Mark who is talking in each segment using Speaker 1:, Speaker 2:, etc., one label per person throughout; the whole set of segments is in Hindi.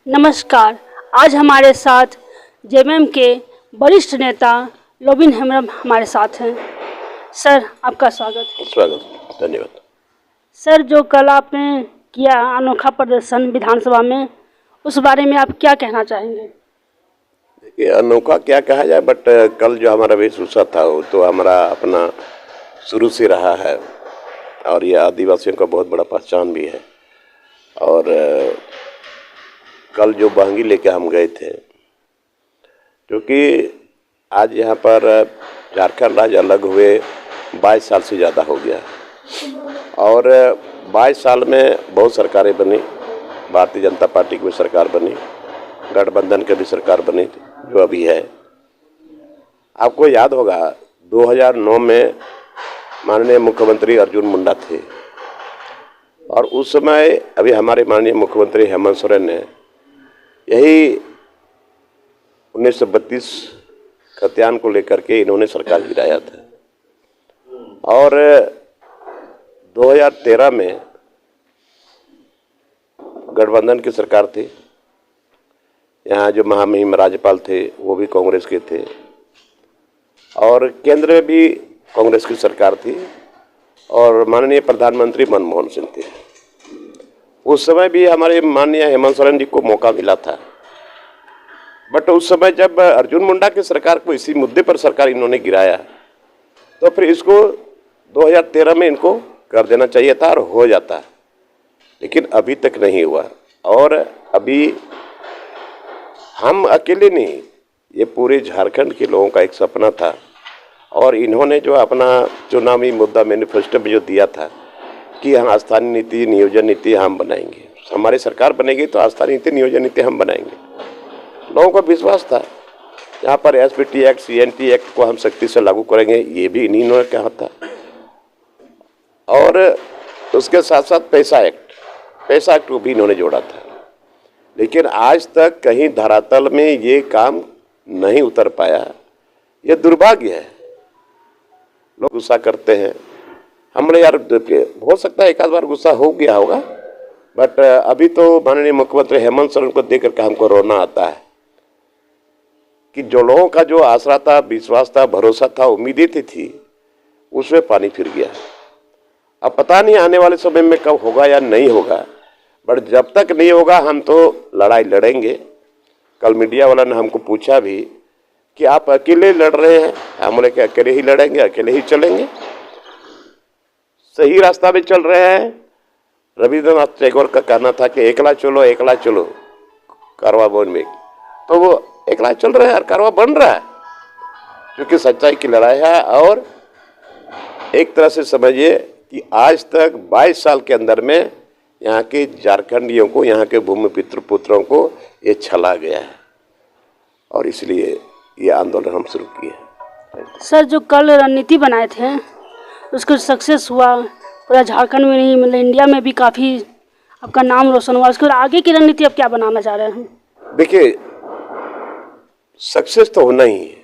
Speaker 1: नमस्कार। आज हमारे साथ जेएमएम के वरिष्ठ नेता लोबिन हेम्ब्रम हमारे साथ हैं। सर, आपका स्वागत।
Speaker 2: धन्यवाद।
Speaker 1: सर, जो कल आपने किया अनोखा प्रदर्शन विधानसभा में, उस बारे में आप क्या कहना चाहेंगे?
Speaker 2: देखिए, अनोखा क्या कहा जाए, बट कल जो हमारा वेशभूषा था वो तो हमारा अपना शुरू से रहा है और ये आदिवासियों का बहुत बड़ा पहचान भी है। और कल जो बहंगी लेके हम गए थे, क्योंकि आज यहाँ पर झारखंड राज्य अलग हुए 22 साल से ज़्यादा हो गया और 22 साल में बहुत सरकारें बनी। भारतीय जनता पार्टी की भी सरकार बनी, गठबंधन की भी सरकार बनी जो अभी है। आपको याद होगा 2009 में माननीय मुख्यमंत्री अर्जुन मुंडा थे और उस समय अभी हमारे माननीय मुख्यमंत्री हेमंत सोरेन ने यही 1932 खतियान को लेकर के इन्होंने सरकार गिराया था। और 2013 में गठबंधन की सरकार थी। यहाँ जो महामहिम राज्यपाल थे वो भी कांग्रेस के थे और केंद्र में भी कांग्रेस की सरकार थी और माननीय प्रधानमंत्री मनमोहन सिंह थे। उस समय भी हमारे माननीय हेमंत सोरेन जी को मौका मिला था, बट उस समय जब अर्जुन मुंडा की सरकार को इसी मुद्दे पर सरकार इन्होंने गिराया तो फिर इसको 2013 में इनको कर देना चाहिए था और हो जाता, लेकिन अभी तक नहीं हुआ। और अभी हम अकेले नहीं, ये पूरे झारखंड के लोगों का एक सपना था और इन्होंने जो अपना चुनावी मुद्दा मैनिफेस्टो में जो दिया था कि हम स्थानीय नीति नियोजन नीति हम बनाएंगे, हमारी सरकार बनेगी तो स्थानीय नीति नियोजन नीति हम बनाएंगे। लोगों को विश्वास था। यहाँ पर एसपीटी एक्ट सीएनटी एक्ट को हम सख्ती से लागू करेंगे, ये भी इन्हीं ने कहा था। और उसके साथ साथ पैसा एक्ट को भी इन्होंने जोड़ा था, लेकिन आज तक कहीं धरातल में ये काम नहीं उतर पाया। ये दुर्भाग्य है। लोग गुस्सा करते हैं, हमने यार हो सकता है एक आध बार गुस्सा हो गया होगा, बट अभी तो माननीय मुख्यमंत्री हेमंत सोरेन को देख करके हमको रोना आता है कि जो लोगों का जो आसरा था, विश्वास था, भरोसा था, उम्मीदें थी उसमें पानी फिर गया। अब पता नहीं आने वाले समय में कब होगा या नहीं होगा, बट जब तक नहीं होगा हम तो लड़ाई लड़ेंगे। कल मीडिया वाला ने हमको पूछा भी कि आप अकेले लड़ रहे हैं, हम बोले कि अकेले ही लड़ेंगे, अकेले ही चलेंगे, सही रास्ता में चल रहे हैं। रविंद्रनाथ टैगोर का कहना था कि एकला चलो कारवा बन में, तो वो एकला चल रहा है और कारवा बन रहा है, क्योंकि सच्चाई की लड़ाई है। और एक तरह से समझिए कि आज तक 22 साल के अंदर में यहाँ के झारखंडियों को, यहाँ के भूमि पितृ पुत्रों को ये छला गया है और इसलिए ये आंदोलन हम शुरू किए।
Speaker 1: सर, जो कल रणनीति बनाए थे उसको सक्सेस हुआ, पूरा झारखंड में नहीं मतलब इंडिया में भी काफ़ी आपका नाम रोशन हुआ। उसके आगे की रणनीति आप क्या बनाना चाह रहे हैं?
Speaker 2: देखिए, सक्सेस तो होना ही है,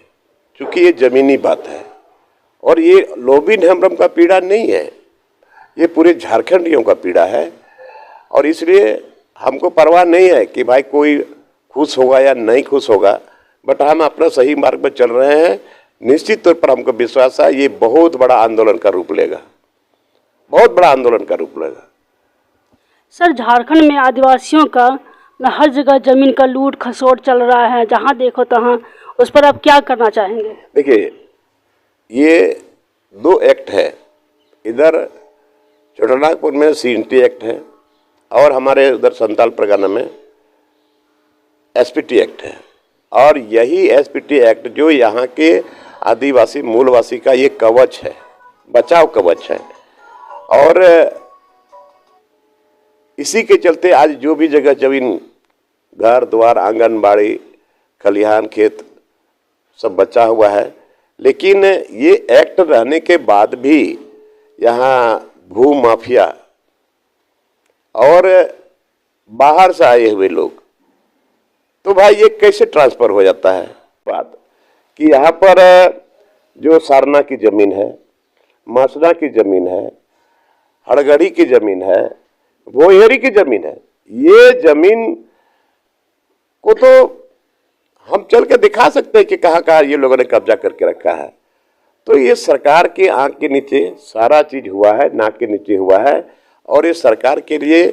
Speaker 2: क्योंकि ये जमीनी बात है और ये लोबिन हेम्ब्रम का पीड़ा नहीं है, ये पूरे झारखंडियों का पीड़ा है। और इसलिए हमको परवाह नहीं है कि भाई कोई खुश होगा या नहीं खुश होगा, बट हम अपना सही मार्ग पर चल रहे हैं। निश्चित तौर पर हमको विश्वास है ये बहुत बड़ा आंदोलन का रूप लेगा, बहुत बड़ा आंदोलन का रूप लेगा।
Speaker 1: सर, झारखंड में आदिवासियों का हर जगह जमीन का लूट खसोट चल रहा है, जहां देखो तहां, उस पर आप क्या करना चाहेंगे?
Speaker 2: देखिए, ये 2 एक्ट है, इधर छोटानागपुर में सीएनटी एक्ट है और हमारे उधर संताल परगना में एसपीटी एक्ट है। और यही एसपीटी एक्ट जो यहाँ के आदिवासी मूलवासी का ये कवच है, बचाव कवच है। और इसी के चलते आज जो भी जगह जमीन, घर द्वार, आंगनबाड़ी, खलिहान, खेत सब बचा हुआ है, लेकिन ये एक्ट रहने के बाद भी यहाँ भू माफिया और बाहर से आए हुए लोग, तो भाई ये कैसे ट्रांसफर हो जाता है? बात कि यहाँ पर जो सारना की जमीन है, मसना की जमीन है, हड़गड़ी की जमीन है, भोयरी की जमीन है, ये जमीन को तो हम चल के दिखा सकते हैं कि कहाँ कहाँ ये लोगों ने कब्जा करके रखा है। तो ये सरकार की आंख के नीचे सारा चीज हुआ है, नाक के नीचे हुआ है, और ये सरकार के लिए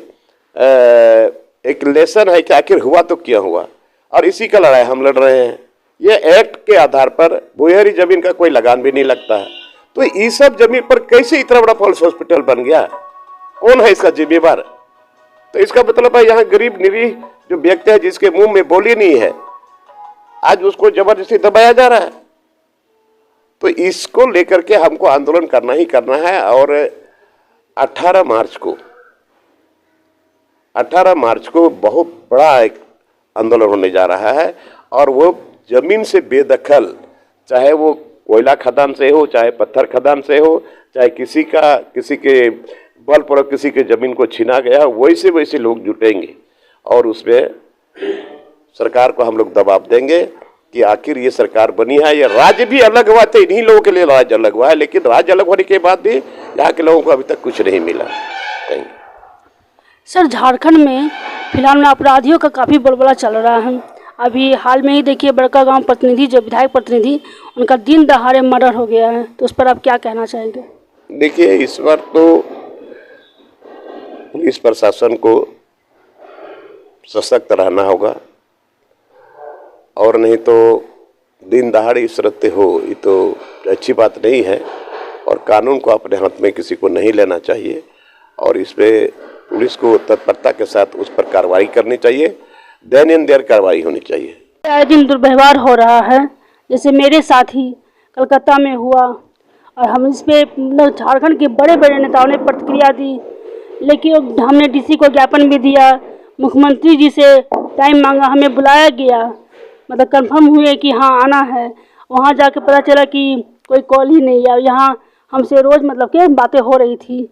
Speaker 2: एक लेसन है कि आखिर हुआ तो क्या हुआ, और इसी का लड़ाई हम लड़ रहे हैं। ये एक्ट के आधार पर भूयरी जमीन का कोई लगान भी नहीं लगता है, तो इस सब जमीन पर कैसे इतना बड़ा पल्स हॉस्पिटल बन गया, कौन है इसका जिम्मेवार? तो इसका मतलब है यहाँ गरीब निरीह जो व्यक्ति है जिसके मुंह में बोली नहीं है, आज उसको जबरदस्ती दबाया जा रहा है। तो इसको लेकर के हमको आंदोलन करना ही करना है। और 18 मार्च को बहुत बड़ा एक आंदोलन होने जा रहा है, और वो जमीन से बेदखल, चाहे वो कोयला खदान से हो, चाहे पत्थर खदान से हो, चाहे किसी के बलपूर्वक किसी के जमीन को छीना गया, वैसे वैसे लोग जुटेंगे और उसमें सरकार को हम लोग दबाव देंगे कि आखिर ये सरकार बनी है। ये राज्य भी अलग हुआ था, इन्हीं लोगों के लिए राज्य अलग हुआ है, लेकिन राज्य अलग होने के बाद भी यहाँ के लोगों को अभी तक कुछ नहीं मिला।
Speaker 1: सर, झारखंड में फिलहाल में अपराधियों का काफ़ी बलबला चल रहा है। अभी हाल में ही देखिए, बड़कागांव प्रतिनिधि जो विधायक प्रतिनिधि, उनका दिन दहाड़े मर्डर हो गया है, तो उस पर आप क्या कहना चाहेंगे?
Speaker 2: देखिए, इस बार तो पुलिस प्रशासन को सशक्त रहना होगा, और नहीं तो दिन दहाड़े इस तरह हो, ये तो अच्छी बात नहीं है, और कानून को अपने हाथ में किसी को नहीं लेना चाहिए, और इस पर पुलिस को तत्परता के साथ उस पर कार्रवाई करनी चाहिए, दैनिक कार्रवाई होनी चाहिए।
Speaker 1: आए दिन दुर्व्यवहार हो रहा है, जैसे मेरे साथ ही कलकत्ता में हुआ, और हम इस पर झारखंड के बड़े बड़े नेताओं ने प्रतिक्रिया दी, लेकिन हमने डीसी को ज्ञापन भी दिया, मुख्यमंत्री जी से टाइम मांगा, हमें बुलाया गया, मतलब कंफर्म हुए कि हाँ आना है। वहाँ जाके पता चला कि कोई कॉल ही नहीं है। यहाँ हमसे रोज़ मतलब कि बातें हो रही थी,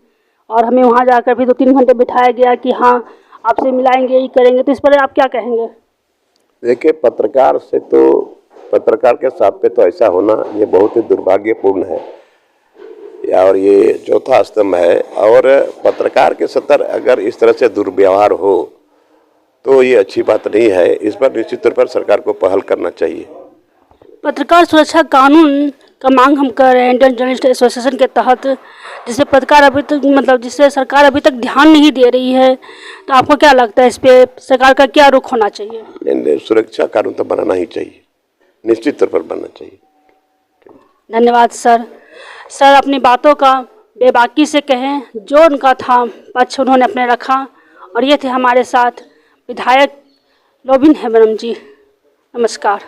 Speaker 1: और हमें वहाँ जाकर भी 2-3 घंटे बिठाया गया कि हाँ आपसे मिलाएंगे, ये करेंगे। तो इस पर आप क्या कहेंगे?
Speaker 2: देखिए, पत्रकार के साथ पे तो ऐसा होना ये बहुत ही दुर्भाग्यपूर्ण है, और ये चौथा स्तंभ है। और पत्रकार के साथ अगर इस तरह से दुर्व्यवहार हो तो ये अच्छी बात नहीं है। इस पर निश्चित तौर पर सरकार को पहल करना चाहिए।
Speaker 1: पत्रकार सुरक्षा कानून का मांग हम कर रहे हैं इंडियन जर्नलिस्ट एसोसिएशन के तहत, जिससे सरकार अभी तक ध्यान नहीं दे रही है। तो आपको क्या लगता है, इस पे सरकार का क्या रुख होना चाहिए?
Speaker 2: सुरक्षा कानून तो बनाना ही चाहिए, निश्चित तौर पर बनना चाहिए।
Speaker 1: धन्यवाद सर। सर, अपनी बातों का बेबाकी से कहें, जो उनका था पक्ष उन्होंने अपने रखा, और ये थे हमारे साथ विधायक लोबिन हेम्ब्रम जी। नमस्कार।